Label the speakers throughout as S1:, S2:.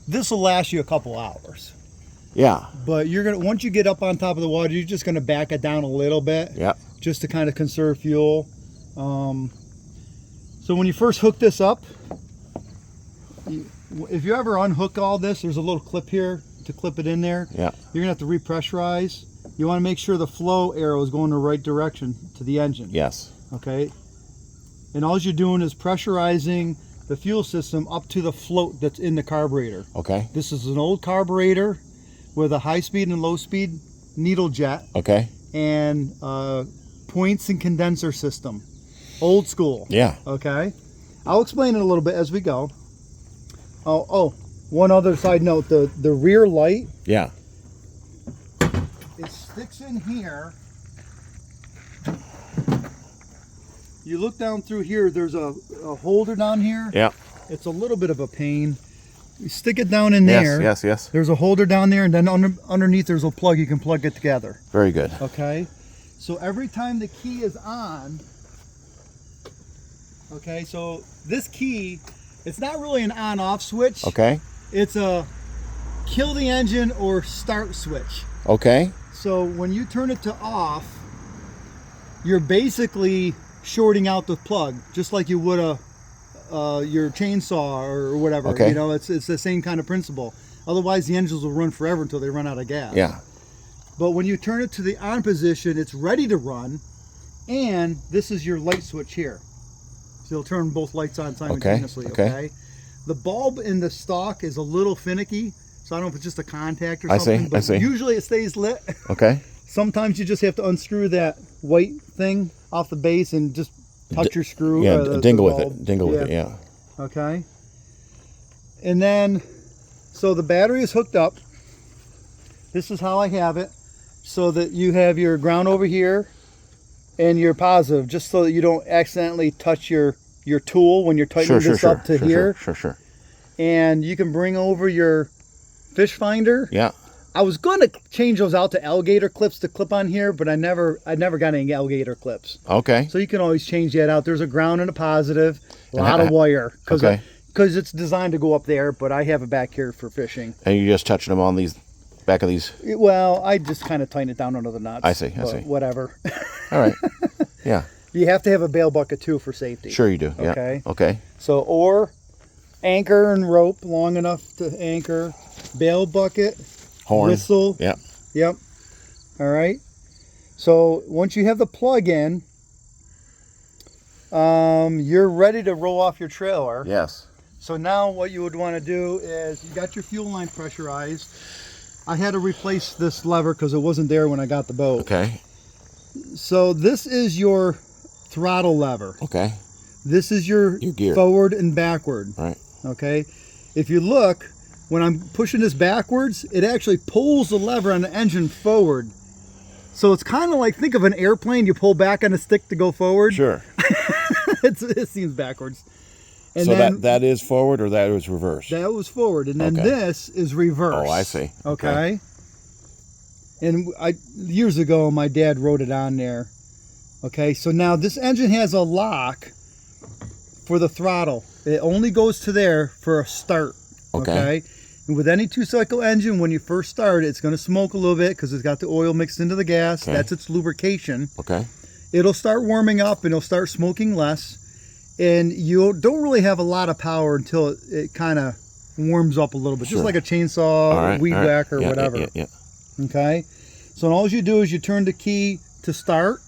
S1: this will last you a couple hours.
S2: Yeah.
S1: But you're gonna, once you get up on top of the water, you're just gonna back it down a little bit.
S2: Yeah.
S1: Just to kind of conserve fuel. So when you first hook this up, if you ever unhook all this, there's a little clip here to clip it in there.
S2: Yeah.
S1: You're gonna have to repressurize. You want to make sure the flow arrow is going the right direction to the engine.
S2: Yes.
S1: Okay. And all you're doing is pressurizing the fuel system up to the float that's in the carburetor.
S2: Okay.
S1: This is an old carburetor with a high speed and low speed needle jet.
S2: Okay.
S1: And points and condenser system. Old school.
S2: Yeah.
S1: Okay. I'll explain it a little bit as we go. Oh, one other side note, the rear light.
S2: Yeah.
S1: It sticks in here. You look down through here, there's a holder down here.
S2: Yeah.
S1: It's a little bit of a pain. You stick it down in there.
S2: Yes, yes.
S1: There's a holder down there, and then underneath there's a plug. You can plug it together.
S2: Very good.
S1: Okay. So every time the key is on, okay, so this key, it's not really an on-off switch.
S2: Okay.
S1: It's a kill the engine or start switch.
S2: Okay.
S1: So when you turn it to off, you're basically shorting out the plug, just like you would your chainsaw or whatever.
S2: Okay.
S1: You know, it's the same kind of principle. Otherwise, the engines will run forever until they run out of gas.
S2: Yeah.
S1: But when you turn it to the on position, it's ready to run, and this is your light switch here. So you'll turn both lights on simultaneously. Okay. The bulb in the stock is a little finicky, so I don't know if it's just a contact or something.
S2: I see.
S1: Usually it stays lit.
S2: Okay.
S1: Sometimes you just have to unscrew that white thing off the base and just touch your screw.
S2: Yeah, dingle with it. Dingle with it, yeah.
S1: Okay. And then, so the battery is hooked up. This is how I have it. So that you have your ground over here and your positive, just so that you don't accidentally touch your tool when you're tightening this up to here.
S2: Sure.
S1: And you can bring over your fish finder.
S2: Yeah.
S1: I was going to change those out to alligator clips to clip on here, but I never got any alligator clips.
S2: Okay.
S1: So you can always change that out. There's a ground and a positive, a lot of wire, because it's designed to go up there, but I have it back here for fishing.
S2: And you're just touching them on these back of these?
S1: Well, I just kind of tighten it down under the nuts.
S2: I see.
S1: Whatever.
S2: All right. Yeah.
S1: You have to have a bail bucket too for safety.
S2: Sure you do. Yeah.
S1: Okay.
S2: Okay.
S1: So, or anchor and rope long enough to anchor, bail bucket,
S2: horn,
S1: whistle.
S2: Yeah.
S1: Yep. All right. So once you have the plug in, you're ready to roll off your trailer.
S2: Yes.
S1: So now what you would want to do is you got your fuel line pressurized. I had to replace this lever because it wasn't there when I got the boat.
S2: Okay.
S1: So this is your throttle lever.
S2: Okay.
S1: This is your
S2: gear.
S1: Forward and backward.
S2: Right.
S1: Okay. If you look, when I'm pushing this backwards, it actually pulls the lever on the engine forward. So it's kind of like, think of an airplane. You pull back on a stick to go forward.
S2: Sure.
S1: It seems backwards. And
S2: so
S1: then,
S2: that is forward, or that is reverse?
S1: That was forward, and then this is reverse.
S2: Oh, I see.
S1: Okay. And years ago, my dad wrote it on there. Okay, so now this engine has a lock for the throttle. It only goes to there for a start. Okay. And with any two-cycle engine, when you first start, it's going to smoke a little bit because it's got the oil mixed into the gas. Okay. That's its lubrication.
S2: Okay.
S1: It'll start warming up and it'll start smoking less. And you don't really have a lot of power until it kind of warms up a little bit, just like a chainsaw, weed whacker, or whatever.
S2: Yeah.
S1: Okay. So all you do is you turn the key to start.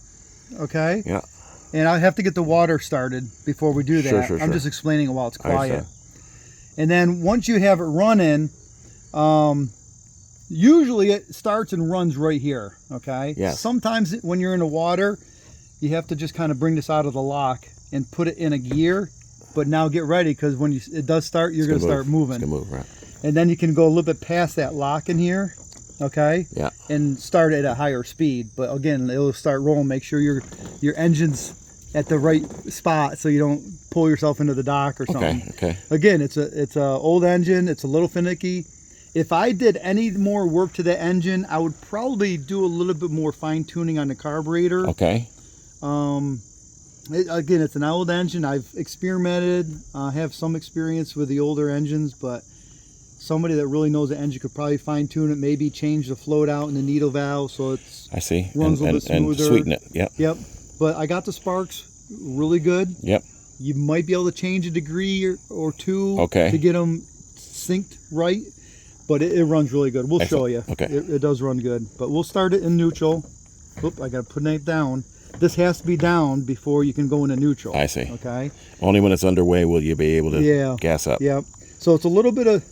S1: Okay.
S2: Yeah.
S1: And I have to get the water started before we do that.
S2: Sure.
S1: I'm just explaining it while it's quiet. And then once you have it running, usually it starts and runs right here. Okay.
S2: Yeah.
S1: Sometimes when you're in the water, you have to just kind of bring this out of the lock and put it in a gear. But now get ready, because when it does start, you're going to start moving.
S2: It's going to move, right.
S1: And then you can go a little bit past that lock in here. Okay.
S2: Yeah.
S1: And start at a higher speed. But again, it'll start rolling. Make sure your engine's at the right spot so you don't pull yourself into the dock or something.
S2: Okay.
S1: Again, it's a old engine. It's a little finicky. If I did any more work to that engine, I would probably do a little bit more fine tuning on the carburetor.
S2: Okay.
S1: Again, it's an old engine. I've experimented. I have some experience with the older engines, but somebody that really knows the engine could probably fine tune it, maybe change the float out in the needle valve so it's
S2: I see.
S1: runs a little bit smoother.
S2: And sweeten it. Yep.
S1: Yep. But I got the sparks really good.
S2: Yep.
S1: You might be able to change a degree or two
S2: Okay.
S1: to get them synced right, but it runs really good. We'll show you.
S2: Okay.
S1: It does run good, but we'll start it in neutral. Oop, I got to put it down. This has to be down before you can go into neutral.
S2: I see.
S1: Okay.
S2: Only when it's underway will you be able to gas up.
S1: Yep. So it's a little bit of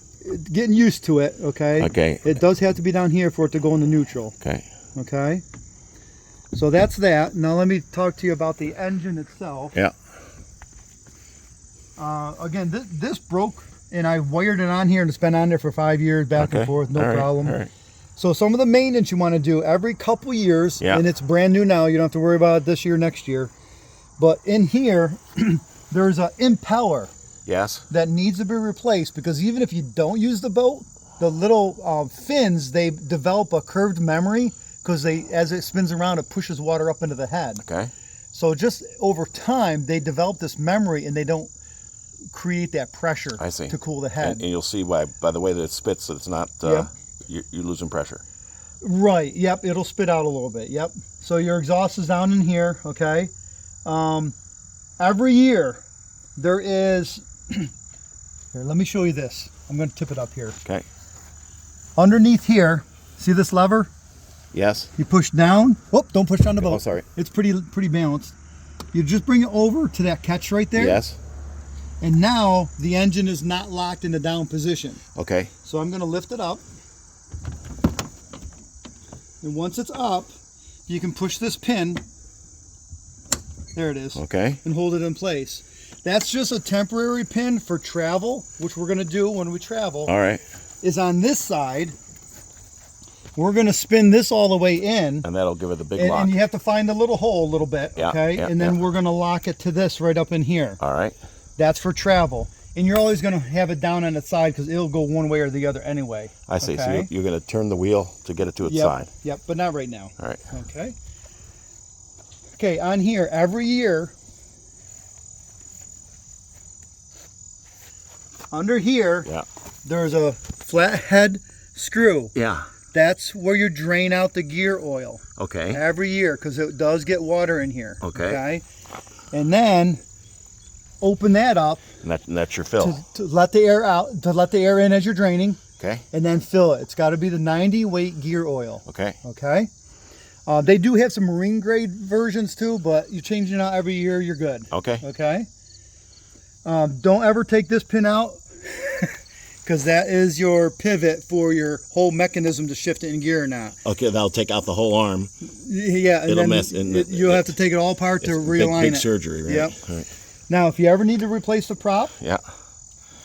S1: getting used to it. Okay.
S2: Okay.
S1: It does have to be down here for it to go into neutral.
S2: Okay.
S1: Okay. So that's that. Now let me talk to you about the engine itself.
S2: Yeah.
S1: Again, this broke, and I wired it on here, and it's been on there for 5 years, back and forth, no problem.
S2: All right.
S1: So some of the maintenance you want to do every couple years, and it's brand new now. You don't have to worry about it this year, next year. But in here, there's an impeller.
S2: Yes.
S1: That needs to be replaced, because even if you don't use the boat, the little fins, they develop a curved memory, because as it spins around, it pushes water up into the head.
S2: Okay.
S1: So just over time, they develop this memory, and they don't create that pressure to cool the head.
S2: And you'll see by the way that it spits that it's not you're losing pressure.
S1: Right. Yep. It'll spit out a little bit. Yep. So your exhaust is down in here. Okay. Every year there is. Here, let me show you this. I'm going to tip it up here.
S2: Okay.
S1: Underneath here, see this lever?
S2: Yes.
S1: You push down. Whoop! Don't push on the boat.
S2: Oh, sorry.
S1: It's pretty balanced. You just bring it over to that catch right there.
S2: Yes.
S1: And now the engine is not locked in the down position.
S2: Okay.
S1: So I'm going to lift it up. And once it's up, you can push this pin. There it is.
S2: Okay.
S1: And hold it in place. That's just a temporary pin for travel, which we're going to do when we travel.
S2: All right.
S1: Is on this side. We're going to spin this all the way in.
S2: And that'll give it the big lock.
S1: And you have to find the little hole a little bit.
S2: Yeah,
S1: okay. And then we're going to lock it to this right up in here.
S2: All right.
S1: That's for travel. And you're always going to have it down on its side because it'll go one way or the other anyway.
S2: I see.
S1: Okay?
S2: So you're going to turn the wheel to get it to its side.
S1: Yep, but not right now.
S2: All right.
S1: Okay. Okay, on here, every year, under here, there's a flathead screw.
S2: Yeah.
S1: That's where you drain out the gear oil.
S2: Okay.
S1: Every year, because it does get water in here.
S2: Okay.
S1: And then open that up.
S2: And that's your fill.
S1: To let the air out, to let the air in as you're draining.
S2: Okay.
S1: And then fill it. It's got to be the 90 weight gear oil.
S2: Okay.
S1: Okay. They do have some marine grade versions too, but you change it out every year, you're good.
S2: Okay.
S1: Okay. Don't ever take this pin out, because that is your pivot for your whole mechanism to shift it in gear or not.
S2: Okay, that'll take out the whole arm.
S1: Yeah, and
S2: it'll
S1: then
S2: mess.
S1: You'll have to take it all apart to realign
S2: big
S1: it.
S2: surgery, right?
S1: Yep.
S2: All right.
S1: Now, if you ever need to replace the prop,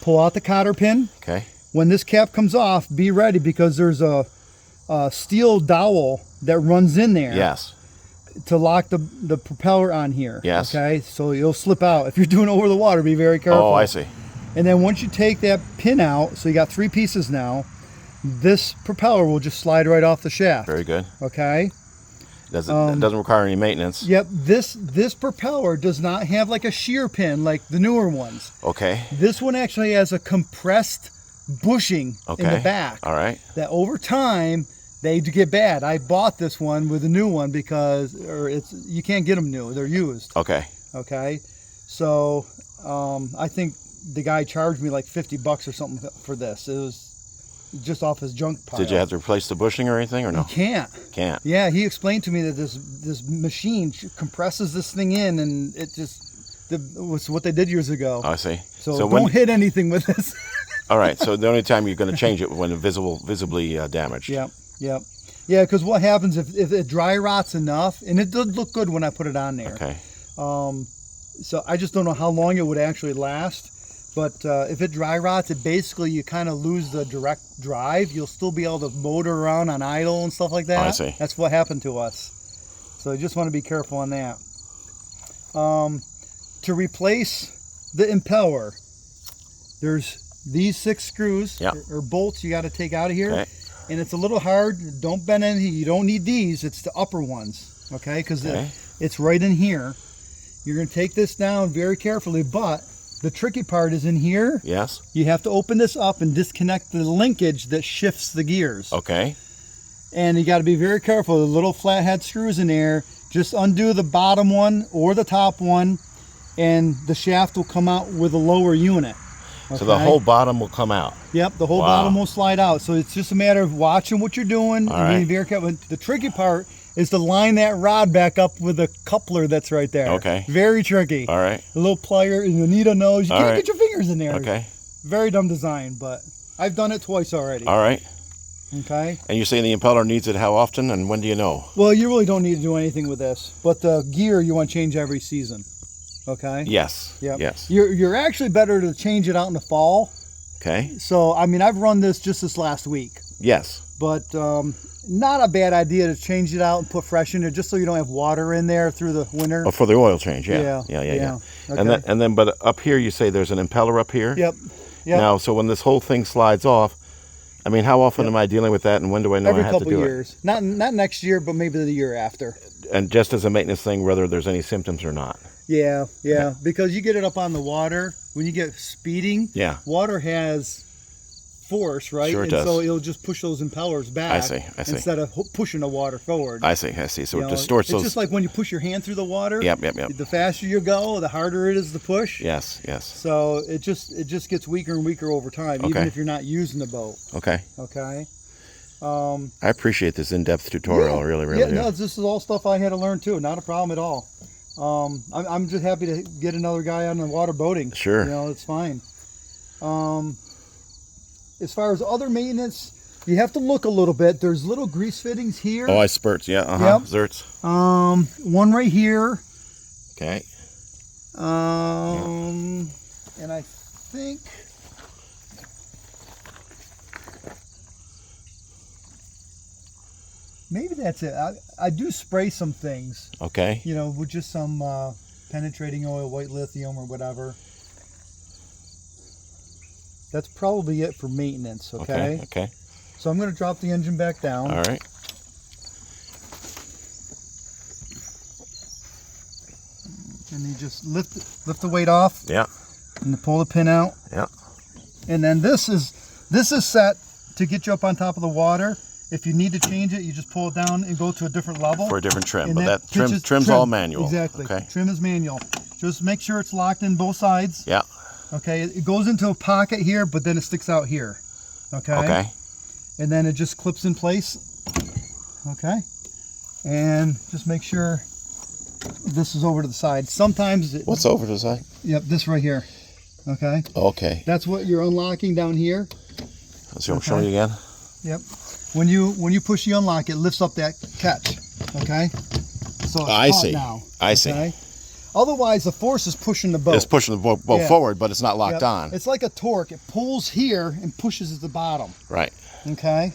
S1: pull out the cotter pin.
S2: Okay.
S1: When this cap comes off, be ready, because there's a steel dowel that runs in there.
S2: Yes.
S1: To lock the propeller on here.
S2: Yes.
S1: Okay, so you'll slip out. If you're doing over the water, be very careful.
S2: Oh, I see.
S1: And then once you take that pin out, so you got 3 pieces now, this propeller will just slide right off the shaft.
S2: Very good.
S1: Okay.
S2: It doesn't require any maintenance.
S1: Yep. This propeller does not have like a shear pin like the newer ones.
S2: Okay.
S1: This one actually has a compressed bushing in the back.
S2: All right.
S1: That over time they get bad. I bought this one with a new one because you can't get them new. They're used.
S2: Okay.
S1: Okay. So I think the guy charged me like $50 or something for this. It was just off his junk pile.
S2: Did you have to replace the bushing or anything, or no?
S1: You can't.
S2: Can't.
S1: Yeah, he explained to me that this machine compresses this thing in, and it just was what they did years ago.
S2: I see.
S1: So don't hit anything with this.
S2: All right. So the only time you're going to change it when it's visibly damaged.
S1: Yep. Yep. Yeah, because what happens if it dry rots enough, and it did look good when I put it on there.
S2: Okay.
S1: So I just don't know how long it would actually last. But if it dry rots, you kind of lose the direct drive. You'll still be able to motor around on idle and stuff like that.
S2: Oh, I see.
S1: That's what happened to us. So you just want to be careful on that. To replace the impeller, there's these 6 screws or bolts you got to take out of here.
S2: Okay.
S1: And it's a little hard. Don't bend anything. You don't need these. It's the upper ones. Okay? Because it's right in here. You're going to take this down very carefully, but The tricky part is in here.
S2: Yes.
S1: You have to open this up and disconnect the linkage that shifts the gears.
S2: Okay.
S1: And you got to be very careful. The little flathead screws in there. Just undo the bottom one or the top one, and the shaft will come out with a lower unit. Okay?
S2: So the whole bottom will come out.
S1: Yep, the whole bottom will slide out. So it's just a matter of watching what you're doing.
S2: All
S1: and being
S2: right.
S1: very careful. The tricky part is to line that rod back up with the coupler that's right there.
S2: Okay.
S1: Very tricky.
S2: All right.
S1: A little plier, and you need a nose. You
S2: All
S1: can't
S2: right.
S1: get your fingers in there.
S2: Okay.
S1: Very dumb design, but I've done it twice already.
S2: All right.
S1: Okay.
S2: And you're saying the impeller needs it how often, and when do you know?
S1: Well, you really don't need to do anything with this, but the gear you want to change every season. Okay.
S2: Yes.
S1: Yep.
S2: Yes.
S1: You're actually better to change it out in the fall.
S2: Okay.
S1: So I mean, I've run this just this last week,
S2: Yes.
S1: but not a bad idea to change it out and put fresh in there, just so you don't have water in there through the winter.
S2: Oh, for the oil change. Yeah.
S1: Yeah. Okay.
S2: And then, but up here you say there's an impeller up here.
S1: Yep. Yep.
S2: Now, so when this whole thing slides off, I mean, how often am I dealing with that, and when do I know
S1: Every
S2: I have to
S1: couple
S2: do
S1: years. Not next year, but maybe the year after.
S2: it? And just as a maintenance thing, whether there's any symptoms or not.
S1: Yeah. Because you get it up on the water when you get speeding.
S2: Yeah.
S1: Water has force, right?
S2: Sure it
S1: and
S2: does.
S1: so it'll just push those impellers back.
S2: I see.
S1: Instead of pushing the water forward.
S2: I see. So
S1: You
S2: it
S1: know,
S2: distorts
S1: it's
S2: those.
S1: just like when you push your hand through the water.
S2: Yep.
S1: The faster you go, the harder it is to push.
S2: Yes.
S1: So it just gets weaker and weaker over time, even
S2: Okay.
S1: if you're not using the boat.
S2: Okay.
S1: Okay.
S2: I appreciate this in-depth tutorial. I really
S1: Yeah,
S2: do.
S1: no, this is all stuff I had to learn too. Not a problem at all. I'm just happy to get another guy on the water boating.
S2: Sure.
S1: You know, it's fine. As far as other maintenance, you have to look a little bit. There's little grease fittings here.
S2: Oh, I spurts. Yeah.
S1: Yep.
S2: Zerts.
S1: One right here.
S2: Okay.
S1: And I think maybe that's it. I do spray some things,
S2: Okay.
S1: you know, with just some penetrating oil, white lithium or whatever. That's probably it for maintenance, okay?
S2: Okay.
S1: So I'm going to drop the engine back down.
S2: All right.
S1: And you just lift the weight off
S2: Yeah.
S1: and pull the pin out.
S2: Yeah.
S1: And then this is set to get you up on top of the water. If you need to change it, you just pull it down and go to a different level.
S2: For a different trim,
S1: And
S2: but that
S1: pitches-
S2: trim's all manual.
S1: Exactly.
S2: Okay.
S1: Trim is manual. Just make sure it's locked in both sides.
S2: Yeah.
S1: Okay. It goes into a pocket here, but then it sticks out here. Okay.
S2: Okay.
S1: And then it just clips in place. Okay. And just make sure this is over to the side. Sometimes
S2: What's over to the side?
S1: Yep, this right here. Okay.
S2: Okay.
S1: That's what you're unlocking down here.
S2: So show me again.
S1: Yep. When you push the unlock, it lifts up that catch. Okay. So it's
S2: I
S1: taut
S2: see.
S1: now.
S2: I see.
S1: Okay? Otherwise, the force is pushing the boat.
S2: It's pushing the boat
S1: Yeah.
S2: forward, but it's not locked
S1: Yep.
S2: on.
S1: It's like a torque. It pulls here and pushes at the bottom.
S2: Right.
S1: Okay.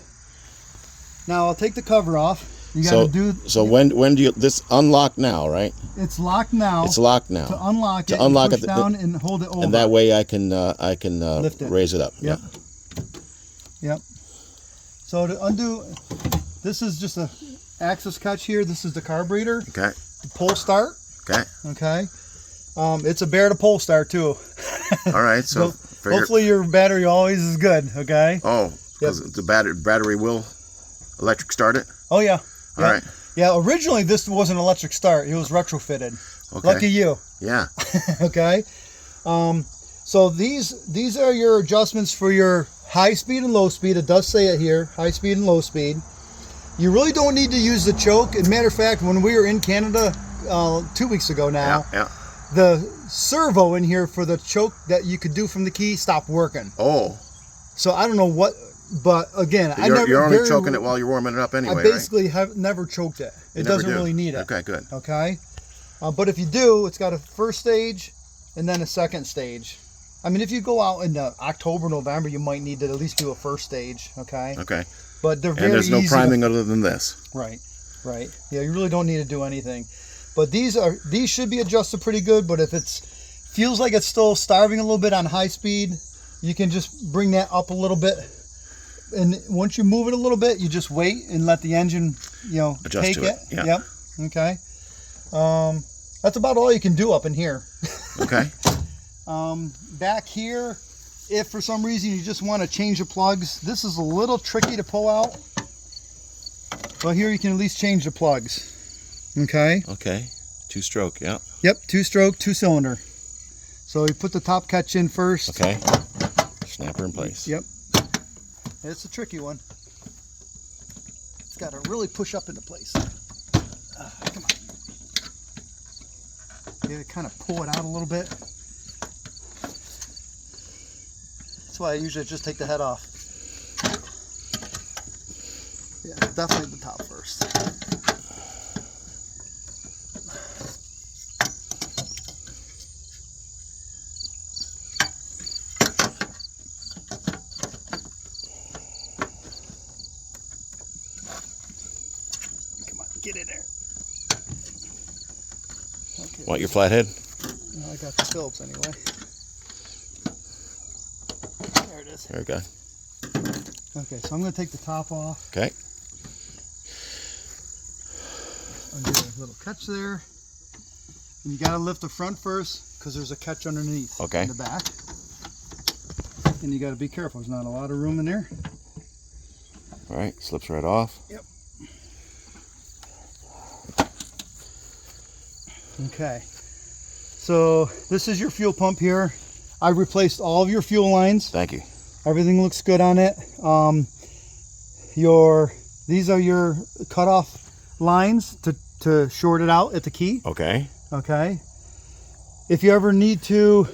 S1: Now I'll take the cover off. You got
S2: So
S1: to do.
S2: so when do you this unlock now, right?
S1: It's locked now.
S2: It's locked now.
S1: To unlock
S2: To
S1: it,
S2: unlock
S1: and push
S2: it,
S1: down and hold it over.
S2: And that way I can
S1: Lift it.
S2: raise it up.
S1: Yep.
S2: Yeah.
S1: Yep. So to undo, this is just a axis catch here. This is the carburetor.
S2: Okay.
S1: The pull start.
S2: Okay.
S1: Okay. It's a bear to pull start too.
S2: All right. So
S1: Hopefully your battery always is good. Okay.
S2: Oh, because the battery will electric start it.
S1: Oh yeah.
S2: All right.
S1: Yeah. Originally this was an electric start. It was retrofitted.
S2: Okay.
S1: Lucky you.
S2: Yeah.
S1: Okay. So these are your adjustments for your high speed and low speed. It does say it here, high speed and low speed. You really don't need to use the choke. As a matter of fact, when we were in Canada 2 weeks ago now,
S2: Yeah.
S1: the servo in here for the choke that you could do from the key stopped working.
S2: Oh.
S1: So I don't know what, but again,
S2: You're only choking it while you're warming it up anyway,
S1: I basically have never choked it. It
S2: never
S1: doesn't
S2: do.
S1: really need it.
S2: Okay, good.
S1: Okay. But if you do, it's got a first stage and then a second stage. I mean, if you go out in October, November, you might need to at least do a first stage. Okay.
S2: Okay.
S1: But they're very
S2: And there's no
S1: easy
S2: priming other than this.
S1: Right. Yeah, you really don't need to do anything. But these should be adjusted pretty good. But if feels like it's still starving a little bit on high speed, you can just bring that up a little bit. And once you move it a little bit, you just wait and let the engine,
S2: Adjust
S1: take
S2: to it. Yeah.
S1: Yep. Okay. That's about all you can do up in here.
S2: Okay.
S1: Back here, if for some reason you just want to change the plugs, this is a little tricky to pull out. But here you can at least change the plugs. Okay?
S2: Okay. 2-stroke, yeah.
S1: Yep, 2-stroke, 2-cylinder. So you put the top catch in first.
S2: Okay. Snapper in place.
S1: Yep. It's a tricky one. It's got to really push up into place. Come on. You gotta kind of pull it out a little bit. That's why I usually just take the head off. Yeah, definitely the top first. Come on, get in there. Okay.
S2: Want your flathead?
S1: No, I got the Phillips anyway. There it is.
S2: There we go.
S1: Okay, so I'm going to take the top off.
S2: Okay.
S1: I'll do a little catch there. And you got to lift the front first because there's a catch underneath.
S2: Okay.
S1: In the back. And you got to be careful. There's not a lot of room in there.
S2: All right, slips right off.
S1: Yep. Okay. So this is your fuel pump here. I replaced all of your fuel lines.
S2: Thank you.
S1: Everything looks good on it. These are your cutoff lines to short it out at the key.
S2: Okay.
S1: Okay. If you ever need to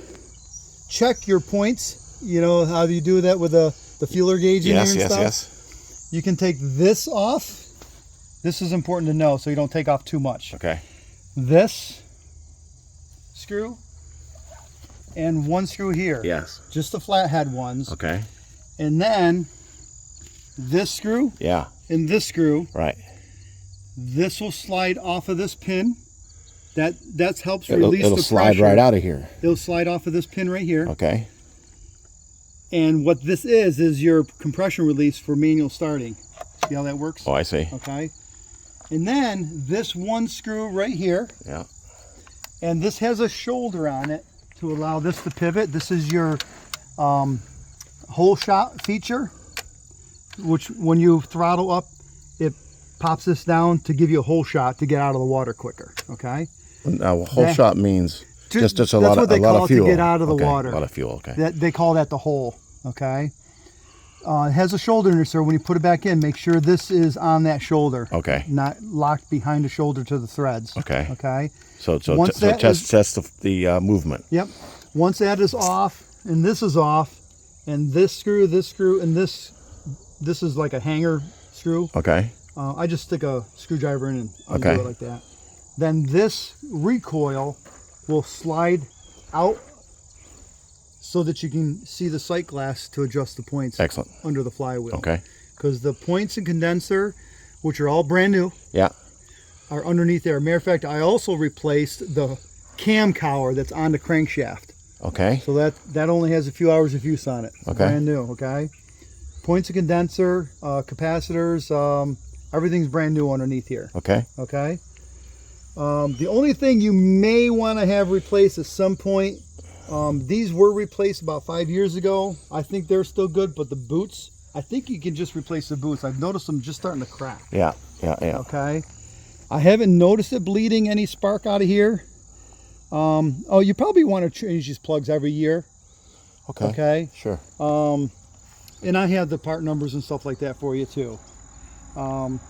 S1: check your points, you know how you do that with the feeler gauge in here and stuff?
S2: Yes.
S1: You can take this off. This is important to know so you don't take off too much.
S2: Okay.
S1: This screw and one screw here.
S2: Yes.
S1: Just the flathead ones.
S2: Okay.
S1: And then this screw
S2: Yeah.
S1: and this screw.
S2: Right.
S1: This will slide off of this pin. That helps release
S2: It'll
S1: the
S2: slide
S1: pressure.
S2: right out of here.
S1: It'll slide off of this pin right here.
S2: Okay.
S1: And what this is your compression release for manual starting. See how that works?
S2: Oh, I see.
S1: Okay. And then this one screw right here.
S2: Yeah.
S1: And this has a shoulder on it to allow this to pivot. This is your hole shot feature, which when you throttle up, it pops this down to give you a hole shot to get out of the water quicker. Okay.
S2: Now, a whole shot means just a
S1: that's
S2: lot
S1: what they call
S2: of fuel
S1: to get out of the
S2: Okay,
S1: water.
S2: A lot of fuel. Okay.
S1: They call that the hole. Okay. It has a shoulder in it, so when you put it back in, make sure this is on that shoulder.
S2: Okay.
S1: Not locked behind the shoulder to the threads.
S2: Okay.
S1: Okay.
S2: So
S1: Once that
S2: test the movement.
S1: Yep. Once that is off, and this is off, and this screw, and this is like a hanger screw.
S2: Okay.
S1: I just stick a screwdriver in and undo
S2: Okay.
S1: it like that. Then this recoil will slide out so that you can see the sight glass to adjust the points.
S2: Excellent.
S1: Under the flywheel.
S2: Okay.
S1: Because the points and condenser, which are all brand new,
S2: Yeah.
S1: are underneath there. Matter of fact, I also replaced the cam cower that's on the crankshaft.
S2: Okay.
S1: So that only has a few hours of use on it.
S2: Okay.
S1: Brand new, okay? Points of condenser, capacitors, everything's brand new underneath here.
S2: Okay.
S1: Okay? The only thing you may want to have replaced at some point, these were replaced about 5 years ago. I think they're still good, but the boots, I think you can just replace the boots. I've noticed them just starting to crack.
S2: Yeah. Yeah. Yeah.
S1: Okay? I haven't noticed it bleeding any spark out of here. Oh, you probably want to change these plugs every year.
S2: Okay.
S1: Okay?
S2: Sure.
S1: And I have the part numbers and stuff like that for you too.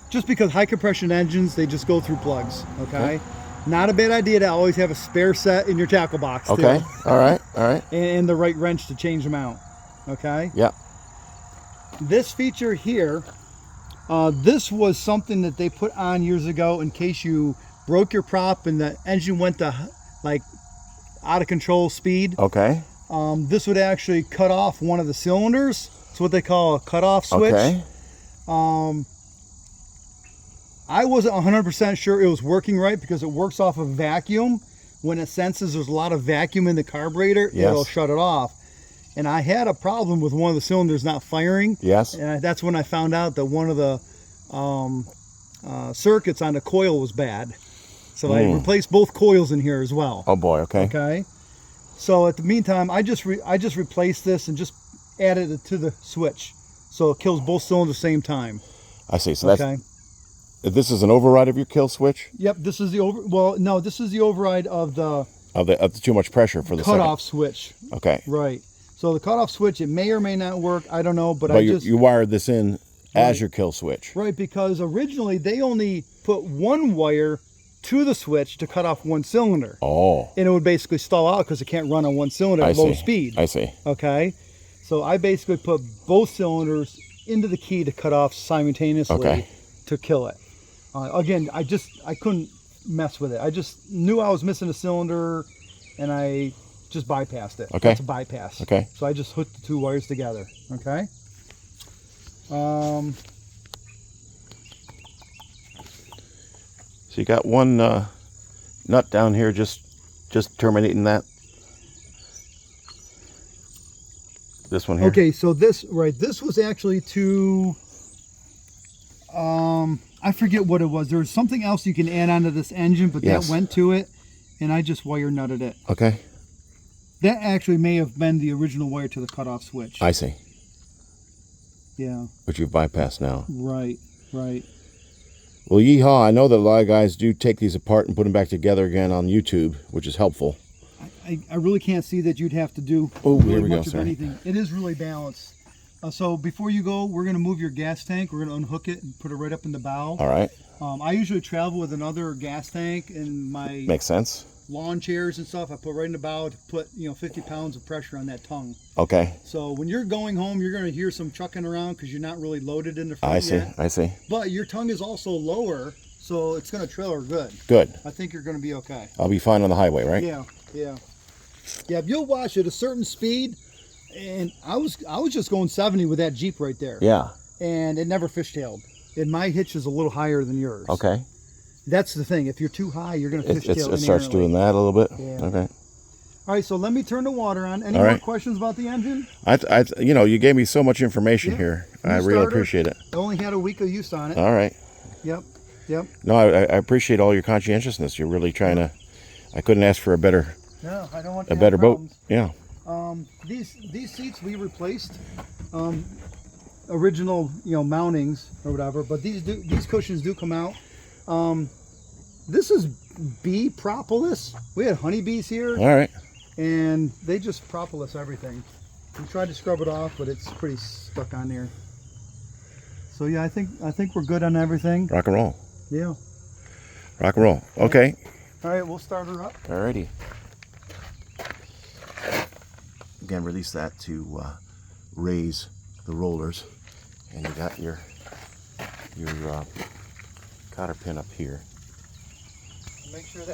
S1: Just because high compression engines, they just go through plugs. Okay? Not a bad idea to always have a spare set in your tackle box too.
S2: Okay. All right. All right.
S1: And the right wrench to change them out. Okay?
S2: Yeah.
S1: This feature here, this was something that they put on years ago in case you broke your prop and the engine went to like out of control speed.
S2: Okay.
S1: This would actually cut off one of the cylinders. It's what they call a cutoff switch.
S2: Okay.
S1: I wasn't 100% sure it was working right because it works off of vacuum. When it senses there's a lot of vacuum in the carburetor,
S2: Yes.
S1: it'll shut it off. And I had a problem with one of the cylinders not firing.
S2: Yes.
S1: And that's when I found out that one of the circuits on the coil was bad. So I replaced both coils in here as well.
S2: Oh boy. Okay.
S1: Okay. So at the meantime, I just replaced this and just added it to the switch, so it kills both cylinders at the same time.
S2: I see. So
S1: Okay.
S2: this is an override of your kill switch.
S1: Yep. This is the no, this is the override of the
S2: Of the too much pressure for the
S1: cutoff switch.
S2: Okay.
S1: Right. So the cutoff switch, it may or may not work. I don't know, but
S2: you wired this in as your kill switch.
S1: Right, because originally they only put one wire to the switch to cut off one cylinder.
S2: Oh.
S1: And it would basically stall out because it can't run on one cylinder at low speed.
S2: I see.
S1: Okay. So I basically put both cylinders into the key to cut off simultaneously to kill it. Again, I couldn't mess with it. I just knew I was missing a cylinder and I just bypassed it.
S2: Okay.
S1: That's a bypass.
S2: Okay.
S1: So I just hooked the two wires together. Okay. So
S2: you got one nut down here, just terminating that. This one here.
S1: Okay, so this was actually to I forget what it was. There was something else you can add onto this engine, but that went to it, and I just wire nutted it.
S2: Okay.
S1: That actually may have been the original wire to the cutoff switch.
S2: I see.
S1: Yeah.
S2: But you've bypassed now.
S1: Right.
S2: Well, yeehaw! I know that a lot of guys do take these apart and put them back together again on YouTube, which is helpful.
S1: I really can't see that you'd have to do
S2: here we go,
S1: much of anything. It is really balanced. So before you go, we're going to move your gas tank. We're going to unhook it and put it right up in the bow.
S2: All right.
S1: I usually travel with another gas tank in my
S2: Makes sense.
S1: lawn chairs and stuff. I put right in the bow to put 50 pounds of pressure on that tongue.
S2: Okay.
S1: So when you're going home, you're going to hear some chucking around because you're not really loaded in the front yet.
S2: I see.
S1: But your tongue is also lower, so it's going to trailer good.
S2: Good.
S1: I think you're going to be okay.
S2: I'll be fine on the highway, right?
S1: Yeah. If you'll watch at a certain speed, and I was just going 70 with that Jeep right there.
S2: Yeah.
S1: And it never fishtailed. And my hitch is a little higher than yours.
S2: Okay.
S1: That's the thing. If you're too high, you're going to fishtail.
S2: It starts doing that a little bit.
S1: Yeah.
S2: Okay.
S1: All right, so let me turn the water on. Any more questions about the engine?
S2: You gave me so much information here. I really appreciate it.
S1: I only had a week of use on it.
S2: All right.
S1: Yep.
S2: No, I appreciate all your conscientiousness. You're really trying to. I couldn't ask for a better.
S1: No, I don't want
S2: a better boat. Yeah.
S1: These seats we replaced, original mountings or whatever, but these cushions do come out. This is bee propolis. We had honeybees here.
S2: All right.
S1: And they just propolis everything. We tried to scrub it off, but it's pretty stuck on there. So yeah, I think we're good on everything.
S2: Rock and roll.
S1: Yeah.
S2: Rock and roll. Okay.
S1: All right, we'll start her up.
S2: Alrighty. Again, release that to raise the rollers, and you got your cotter pin up here.
S1: Make sure that